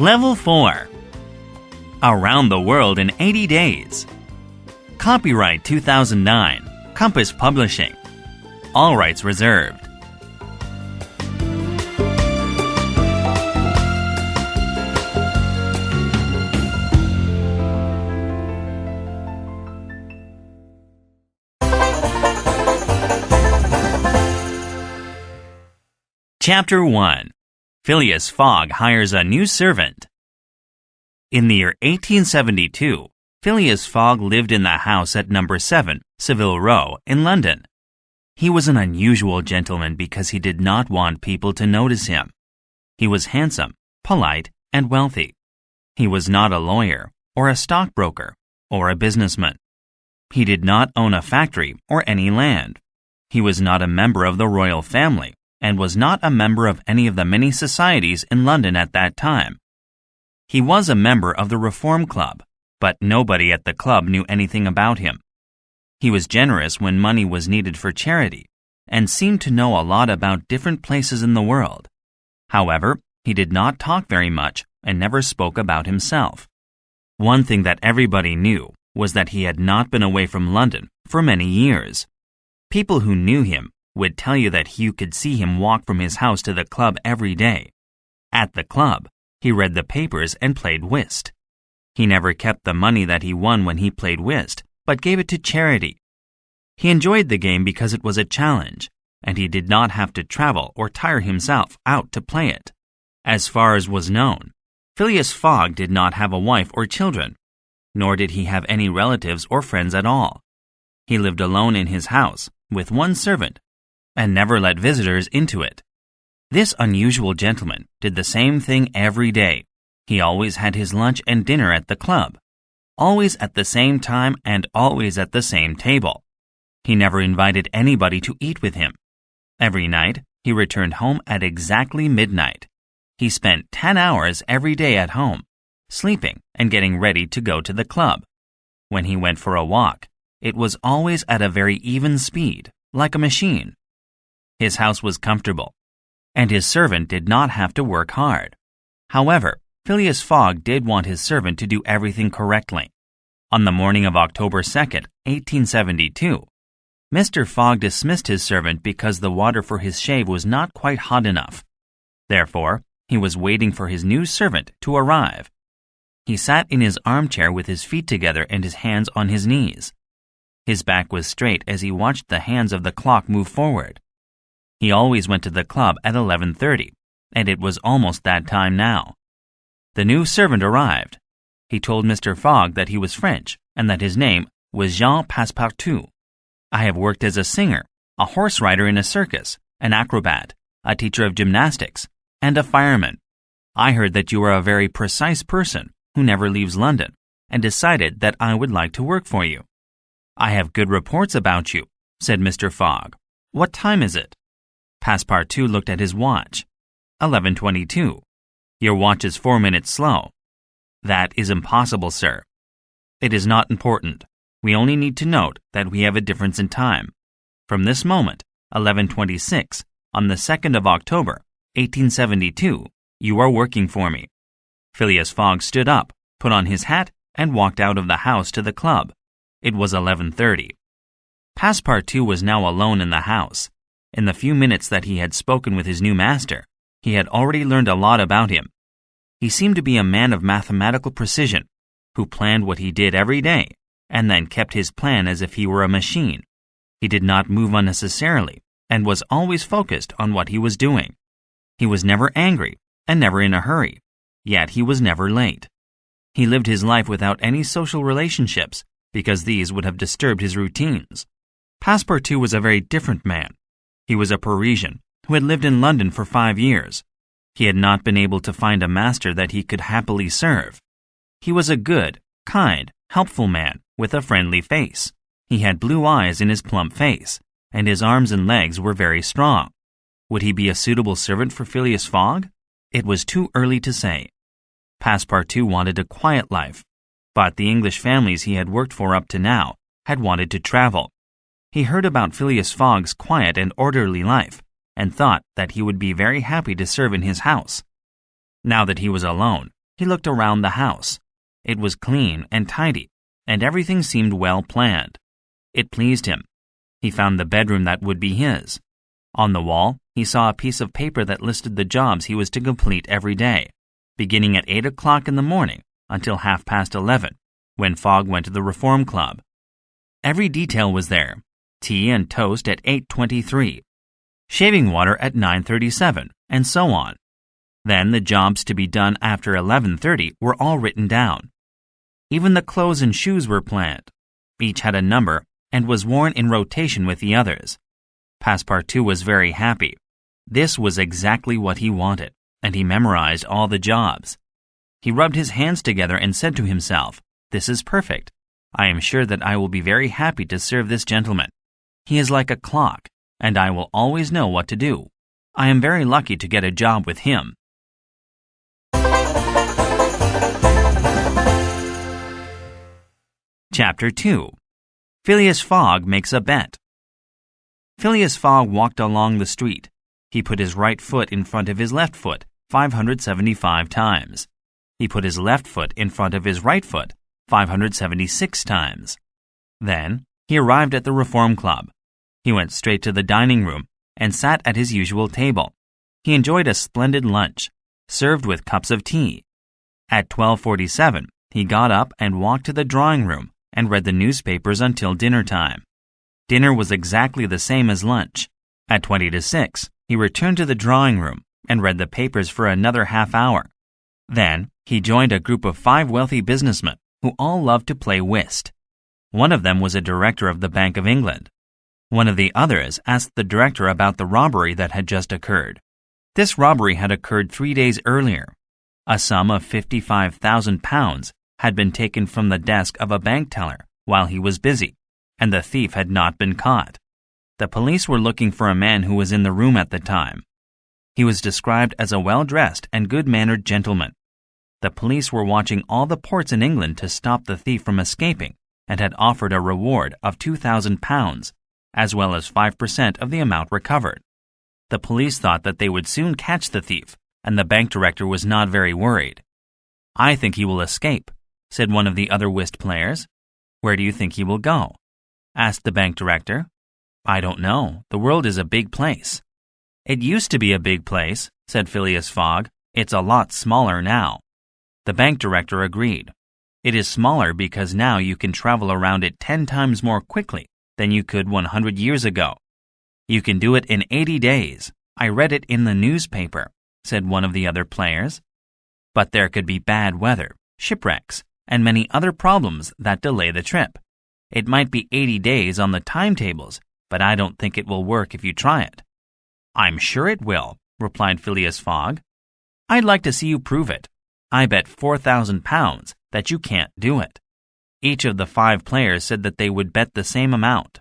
Level 4. Around the World in 80 Days. Copyright 2009. Compass Publishing. All rights reserved. Chapter 1. Phileas Fogg hires a new servant. In the year 1872, Phileas Fogg lived in the house at number 7, Savile Row, in London. He was an unusual gentleman because he did not want people to notice him. He was handsome, polite, and wealthy. He was not a lawyer, or a stockbroker, or a businessman. He did not own a factory or any land. He was not a member of the royal family, and was not a member of any of the many societies in London at that time. He was a member of the Reform Club, but nobody at the club knew anything about him. He was generous when money was needed for charity, and seemed to know a lot about different places in the world. However, he did not talk very much and never spoke about himself. One thing that everybody knew was that he had not been away from London for many years. People who knew him would tell you that you could see him walk from his house to the club every day. At the club, he read the papers and played whist. He never kept the money that he won when he played whist, but gave it to charity. He enjoyed the game because it was a challenge, and he did not have to travel or tire himself out to play it. As far as was known, Phileas Fogg did not have a wife or children, nor did he have any relatives or friends at all. He lived alone in his house with one servant, and never let visitors into it. This unusual gentleman did the same thing every day. He always had his lunch and dinner at the club, always at the same time and always at the same table. He never invited anybody to eat with him. Every night, he returned home at exactly midnight. He spent 10 hours every day at home, sleeping and getting ready to go to the club. When he went for a walk, it was always at a very even speed, like a machine. His house was comfortable, and his servant did not have to work hard. However, Phileas Fogg did want his servant to do everything correctly. On the morning of October 2nd, 1872, Mr. Fogg dismissed his servant because the water for his shave was not quite hot enough. Therefore, he was waiting for his new servant to arrive. He sat in his armchair with his feet together and his hands on his knees. His back was straight as he watched the hands of the clock move forward. He always went to the club at 11:30, and it was almost that time now. The new servant arrived. He told Mr. Fogg that he was French and that his name was Jean Passepartout. I have worked as a singer, a horse rider in a circus, an acrobat, a teacher of gymnastics, and a fireman. I heard that you are a very precise person who never leaves London, and decided that I would like to work for you. I have good reports about you, said Mr. Fogg. What time is it? Passepartout looked at his watch. 11:22. Your watch is 4 minutes slow. That is impossible, sir. It is not important. We only need to note that we have a difference in time. From this moment, 11:26, on the 2nd of October, 1872, you are working for me. Phileas Fogg stood up, put on his hat, and walked out of the house to the club. It was 11:30. Passepartout was now alone in the house. In the few minutes that he had spoken with his new master, he had already learned a lot about him. He seemed to be a man of mathematical precision, who planned what he did every day, and then kept his plan as if he were a machine. He did not move unnecessarily, and was always focused on what he was doing. He was never angry, and never in a hurry, yet he was never late. He lived his life without any social relationships, because these would have disturbed his routines. Passepartout was a very different man. He was a Parisian who had lived in London for 5 years. He had not been able to find a master that he could happily serve. He was a good, kind, helpful man with a friendly face. He had blue eyes in his plump face, and his arms and legs were very strong. Would he be a suitable servant for Phileas Fogg? It was too early to say. Passepartout wanted a quiet life, but the English families he had worked for up to now had wanted to travel. He heard about Phileas Fogg's quiet and orderly life, and thought that he would be very happy to serve in his house. Now that he was alone, He looked around the house. It was clean and tidy, and everything seemed well planned. It pleased him. He found the bedroom that would be his. On the wall, he saw a piece of paper that listed the jobs he was to complete every day, beginning at 8 o'clock in the morning until 11:30, when Fogg went to the Reform Club. Every detail was there. Tea and toast at 8:23, shaving water at 9:37, and so on. Then the jobs to be done after 11:30 were all written down. Even the clothes and shoes were planned. Each had a number and was worn in rotation with the others. Passepartout was very happy. This was exactly what he wanted, and he memorized all the jobs. He rubbed his hands together and said to himself, "This is perfect. I am sure that I will be very happy to serve this gentleman. He is like a clock, and I will always know what to do. I am very lucky to get a job with him." Chapter 2. Phileas Fogg Makes a Bet. Phileas Fogg walked along the street. He put his right foot in front of his left foot 575 times. He put his left foot in front of his right foot 576 times. Then he arrived at the Reform Club. He went straight to the dining room and sat at his usual table. He enjoyed a splendid lunch, served with cups of tea. At 12:47, he got up and walked to the drawing room and read the newspapers until dinner time. Dinner was exactly the same as lunch. At 6:20, he returned to the drawing room and read the papers for another half hour. Then he joined a group of 5 wealthy businessmen who all loved to play whist. One of them was a director of the Bank of England. One of the others asked the director about the robbery that had just occurred. This robbery had occurred 3 days earlier. A sum of £55,000 had been taken from the desk of a bank teller while he was busy, and the thief had not been caught. The police were looking for a man who was in the room at the time. He was described as a well-dressed and good-mannered gentleman. The police were watching all the ports in England to stop the thief from escaping and had offered a reward of £2,000, as well as 5% of the amount recovered. The police thought that they would soon catch the thief, and the bank director was not very worried. "I think he will escape," said one of the other whist players. "Where do you think he will go?" asked the bank director. "I don't know. The world is a big place." "It used to be a big place," said Phileas Fogg. "It's a lot smaller now." The bank director agreed. "It is smaller because now you can travel around it 10 times more quickly than you could 100 years ago. You can do it in 80 days. I read it in the newspaper," said one of the other players. "But there could be bad weather, shipwrecks, and many other problems that delay the trip. It might be 80 days on the timetables, but I don't think it will work if you try it." "I'm sure it will," replied Phileas Fogg. "I'd like to see you prove it. I bet £4,000 that you can't do it." Each of the 5 players said that they would bet the same amount.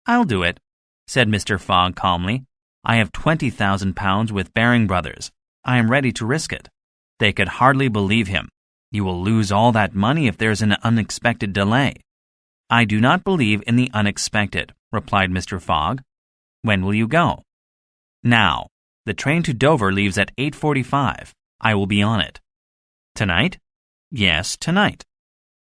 "I'll do it," said Mr. Fogg calmly. "I have £20,000 with Baring Brothers. I am ready to risk it." They could hardly believe him. "You will lose all that money if there's an unexpected delay." "I do not believe in the unexpected," replied Mr. Fogg. "When will you go?" "Now. The train to Dover leaves at 8:45. I will be on it." "Tonight?" "Yes, tonight."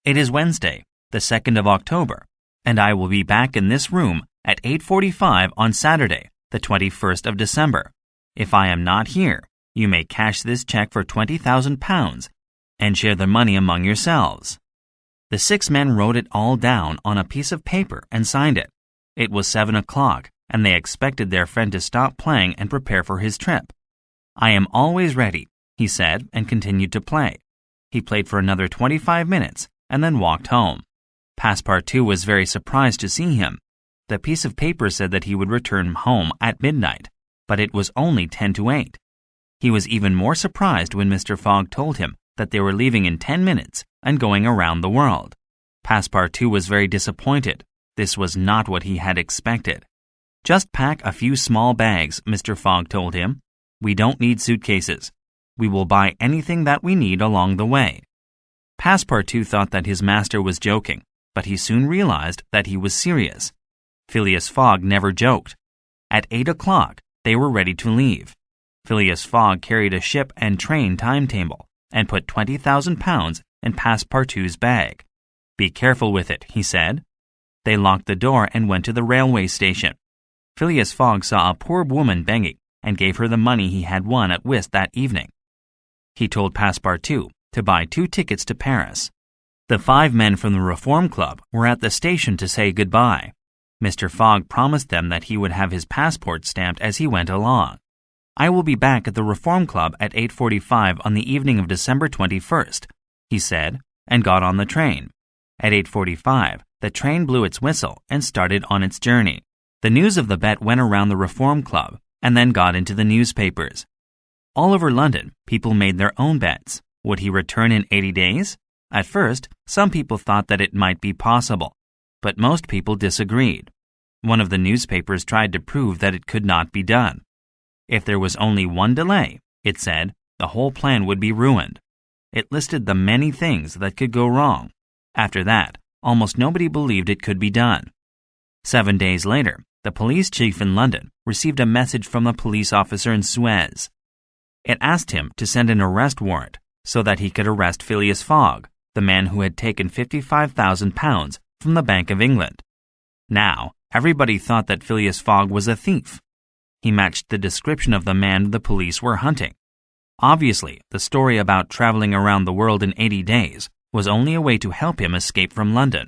"It is Wednesday, the 2nd of October, and I will be back in this room at 8:45 on Saturday, the 21st of December. If I am not here, you may cash this check for £20,000 and share the money among yourselves." The 6 men wrote it all down on a piece of paper and signed it. It was 7 o'clock, and they expected their friend to stop playing and prepare for his trip. "I am always ready," he said, and continued to play. He played for another 25 minutes and then walked home. Passepartout was very surprised to see him. The piece of paper said that he would return home at midnight, but it was only 10 to 8. He was even more surprised when Mr. Fogg told him that they were leaving in 10 minutes and going around the world. Passepartout was very disappointed. This was not what he had expected. "Just pack a few small bags," Mr. Fogg told him. "We don't need suitcases. We will buy anything that we need along the way." Passepartout thought that his master was joking, but he soon realized that he was serious. Phileas Fogg never joked. At 8 o'clock, they were ready to leave. Phileas Fogg carried a ship and train timetable and put £20,000 in Passepartout's bag. "Be careful with it," he said. They locked the door and went to the railway station. Phileas Fogg saw a poor woman begging and gave her the money he had won at whist that evening. He told Passepartout to buy 2 tickets to Paris. The 5 men from the Reform Club were at the station to say goodbye. Mr. Fogg promised them that he would have his passport stamped as he went along. "I will be back at the Reform Club at 8:45 on the evening of December 21st, he said, and got on the train. At 8:45, the train blew its whistle and started on its journey. The news of the bet went around the Reform Club and then got into the newspapers. All over London, people made their own bets. Would he return in 80 days? At first, some people thought that it might be possible, but most people disagreed. One of the newspapers tried to prove that it could not be done. If there was only one delay, it said, the whole plan would be ruined. It listed the many things that could go wrong. After that, almost nobody believed it could be done. 7 days later, the police chief in London received a message from a police officer in Suez. It asked him to send an arrest warrant so that he could arrest Phileas Fogg, the man who had taken £55,000 from the Bank of England. Now, everybody thought that Phileas Fogg was a thief. He matched the description of the man the police were hunting. Obviously, the story about traveling around the world in 80 days was only a way to help him escape from London.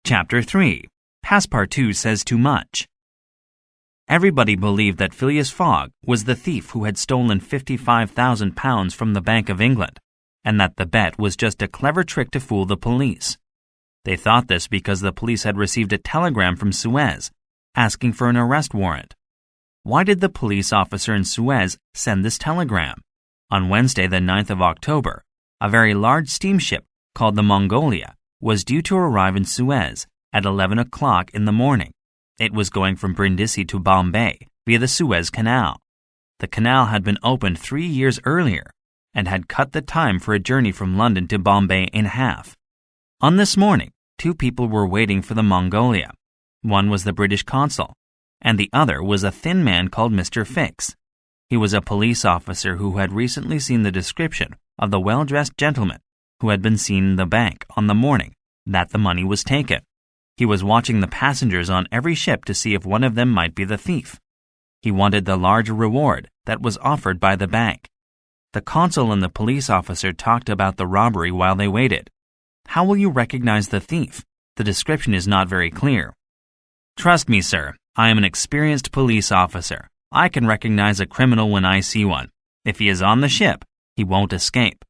Chapter 3. Passepartout Says Too Much. Everybody believed that Phileas Fogg was the thief who had stolen £55,000 from the Bank of England, and that the bet was just a clever trick to fool the police. They thought this because the police had received a telegram from Suez asking for an arrest warrant. Why did the police officer in Suez send this telegram? On Wednesday, the 9th of October, a very large steamship called the Mongolia was due to arrive in Suez at 11 o'clock in the morning. It was going from Brindisi to Bombay via the Suez Canal. The canal had been opened 3 years earlier and had cut the time for a journey from London to Bombay in half. On this morning, 2 people were waiting for the Mongolia. One was the British consul, and the other was a thin man called Mr. Fix. He was a police officer who had recently seen the description of the well-dressed gentleman who had been seen in the bank on the morning that the money was taken. He was watching the passengers on every ship to see if one of them might be the thief. He wanted the large reward that was offered by the bank. The consul and the police officer talked about the robbery while they waited. "How will you recognize the thief? The description is not very clear." "Trust me, sir. I am an experienced police officer. I can recognize a criminal when I see one. If he is on the ship, he won't escape.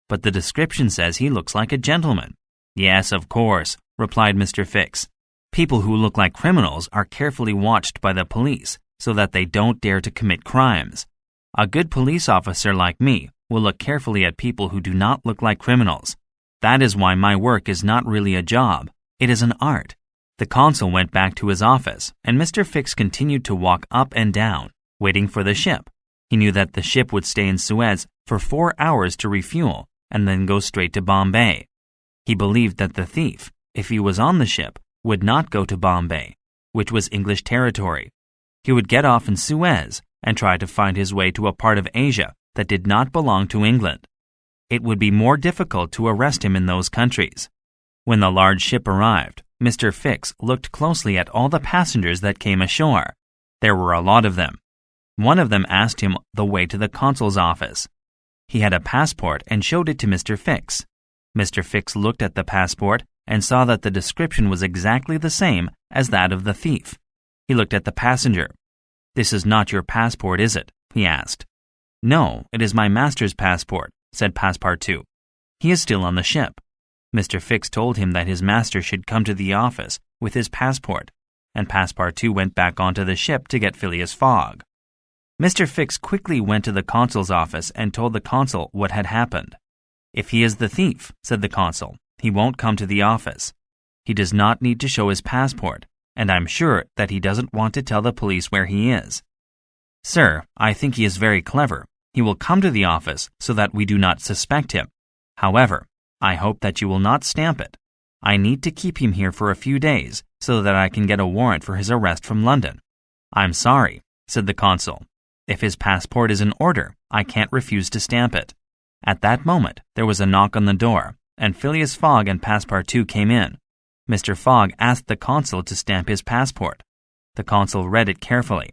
But the description says he looks like a gentleman." "Yes, of course," replied Mr. Fix. "People who look like criminals are carefully watched by the police so that they don't dare to commit crimes. A good police officer like me will look carefully at people who do not look like criminals. That is why my work is not really a job. It is an art." The consul went back to his office, and Mr. Fix continued to walk up and down, waiting for the ship. He knew that the ship would stay in Suez for 4 hours to refuel and then go straight to Bombay. He believed that the thief, if he was on the ship, would not go to Bombay, which was English territory. He would get off in Suez and try to find his way to a part of Asia that did not belong to England. It would be more difficult to arrest him in those countries. When the large ship arrived, Mr. Fix looked closely at all the passengers that came ashore. There were a lot of them. One of them asked him the way to the consul's office. He had a passport and showed it to Mr. Fix. Mr. Fix looked at the passport and saw that the description was exactly the same as that of the thief. He looked at the passenger. "This is not your passport, is it?" he asked. "No, it is my master's passport," said Passepartout. "He is still on the ship." Mr. Fix told him that his master should come to the office with his passport, and Passepartout went back onto the ship to get Phileas Fogg. Mr. Fix quickly went to the consul's office and told the consul what had happened. "If he is the thief," said the consul, "he won't come to the office. He does not need to show his passport, and I'm sure that he doesn't want to tell the police where he is." "Sir, I think he is very clever. He will come to the office so that we do not suspect him. However, I hope that you will not stamp it. I need to keep him here for a few days so that I can get a warrant for his arrest from London. I'm sorry, said the consul. "If his passport is in order, I can't refuse to stamp it." At that moment, there was a knock on the door, and Phileas Fogg and Passepartout came in. Mr. Fogg asked the consul to stamp his passport. The consul read it carefully.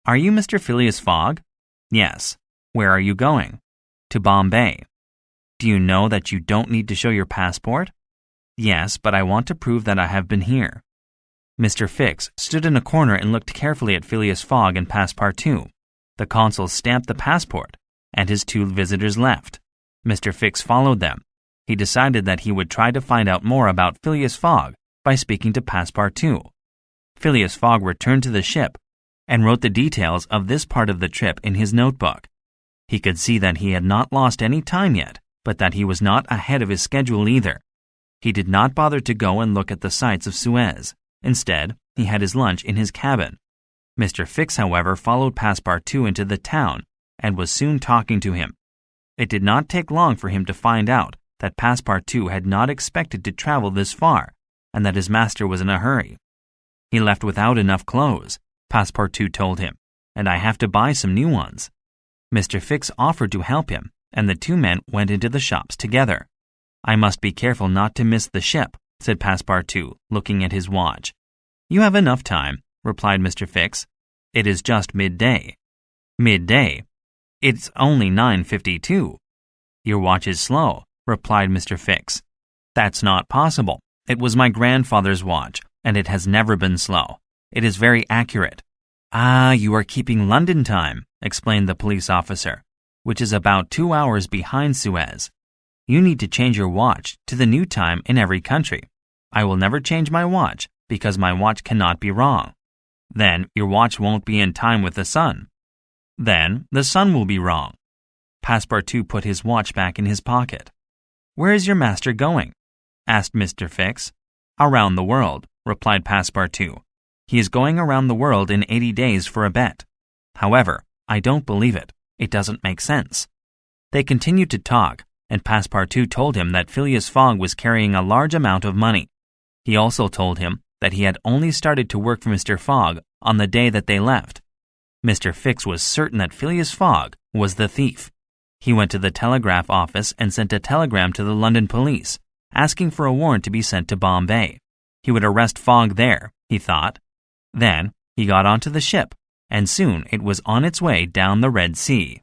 "Are you Mr. Phileas Fogg?" "Yes." "Where are you going?" "To Bombay." "Do you know that you don't need to show your passport?" "Yes, but I want to prove that I have been here." Mr. Fix stood in a corner and looked carefully at Phileas Fogg and Passepartout. The consul stamped the passport, and his two visitors left. Mr. Fix followed them. He decided that he would try to find out more about Phileas Fogg by speaking to Passepartout. Phileas Fogg returned to the ship and wrote the details of this part of the trip in his notebook. He could see that he had not lost any time yet, but that he was not ahead of his schedule either. He did not bother to go and look at the sights of Suez. Instead, he had his lunch in his cabin. Mr. Fix, however, followed Passepartout into the town and was soon talking to him. It did not take long for him to find out that Passepartout had not expected to travel this far and that his master was in a hurry. "He left without enough clothes," Passepartout told him, "and I have to buy some new ones." Mr. Fix offered to help him, and the two men went into the shops together. "I must be careful not to miss the ship," said Passepartout, looking at his watch. "You have enough time," replied Mr. Fix. "It is just midday." "Midday? It's only 9:52. "Your watch is slow," replied Mr. Fix. "That's not possible. It was my grandfather's watch, and it has never been slow. It is very accurate." "Ah, you are keeping London time," explained the police officer, "which is about 2 hours behind Suez. You need to change your watch to the new time in every country. I will never change my watch because my watch cannot be wrong. Then your watch won't be in time with the sun. Then the sun will be wrong." Passepartout put his watch back in his pocket. "Where is your master going?" asked Mr. Fix. "Around the world," replied Passepartout. "He is going around the world in 80 days for a bet. However, I don't believe it. It doesn't make sense." They continued to talk, and Passepartout told him that Phileas Fogg was carrying a large amount of money. He also told him that he had only started to work for Mr. Fogg on the day that they left. Mr. Fix was certain that Phileas Fogg was the thief. He went to the telegraph office and sent a telegram to the London police, asking for a warrant to be sent to Bombay. He would arrest Fogg there, he thought. Then he got onto the ship, and soon it was on its way down the Red Sea.